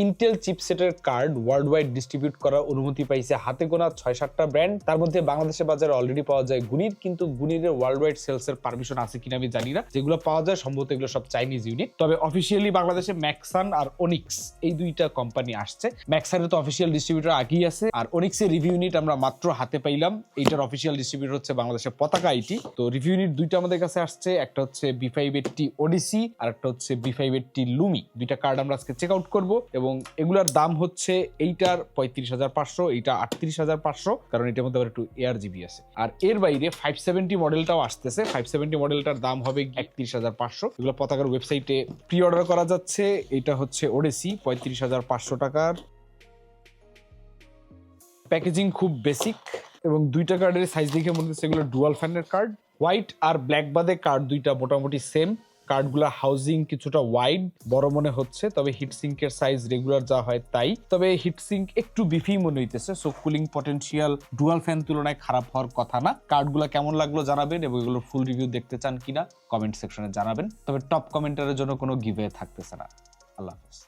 Intel চিপসেটের card world wide distribute করার অনুমতি পাইছে হাতে গোনা 6-7টা ব্র্যান্ড। তার মধ্যে বাংলাদেশের বাজারে অলরেডি পাওয়া যায় গুনির, কিন্তু গুনিরের ওয়ার্ল্ড ওয়াইড সেলস এর পারমিশন আছে কিনা আমি জানি না। যেগুলো পাওয়া যায় সম্ভবত এগুলো সব চাইনিজ ইউনিট। তবে অফিসিয়ালি বাংলাদেশে ম্যাক্সান আর ওনিক্স এই দুইটা কোম্পানি আসছে। ম্যাক্সানের তো অফিসিয়াল ডিস্ট্রিবিউটর আগেই আছে, আর ওনিক্সের রিভিউ ইউনিট আমরা মাত্র হাতে পাইলাম। এইটার অফিসিয়াল ডিস্ট্রিবিউটর হচ্ছে বাংলাদেশের পতাকা আইটি। তো রিভিউ ইউনিট দুইটা আমাদের কাছে আসছে, একটা হচ্ছে B580 ওডিসি আর একটা হচ্ছে B580 লুমি। দুইটা কার্ড আমরা আজকে চেক আউট করবো এবং এগুলার দাম হচ্ছে এইটার 35,500, এইটা 38,500, কারণ এটার মধ্যে আবার একটু ARGB আছে। আর এর বাইরে 570 মডেলটাও আসতেছে। 570 মডেলটার দাম হবে 31,500। এগুলো পতাকার ওয়েবসাইটে প্রি অর্ডার করা যাচ্ছে। এটা হচ্ছে ওডিসি 35,500 টাকার। প্যাকেজিং খুব বেসিক এবং দুইটা কার্ডের সাইজ দেখে মনে হচ্ছে এগুলো ডুয়াল ফ্যানের কার্ড। হোয়াইট আর ব্ল্যাক বাদে কার্ড দুইটা মোটামুটি সেম। কার্ডগুলো হাউজিং কিছুটা ওয়াইড বড় মনে হচ্ছে, তবে হিটসিঙ্কের সাইজ রেগুলার যা হয় তাই। তবে হিটসিঙ্ক একটু বিফি মনে হইতেছে, so cooling potential dual fan তুলনায় খারাপ হওয়ার কথা না। কার্ডগুলো কেমন লাগলো জানাবেন এবং এগুলোর ফুল রিভিউ দেখতে চান কিনা কমেন্ট সেকশনে জানাবেন। তবে টপ কমেন্টারের জন্য কোনো গিভওয়ে থাকতেছে না। আল্লাহ হাফেজ।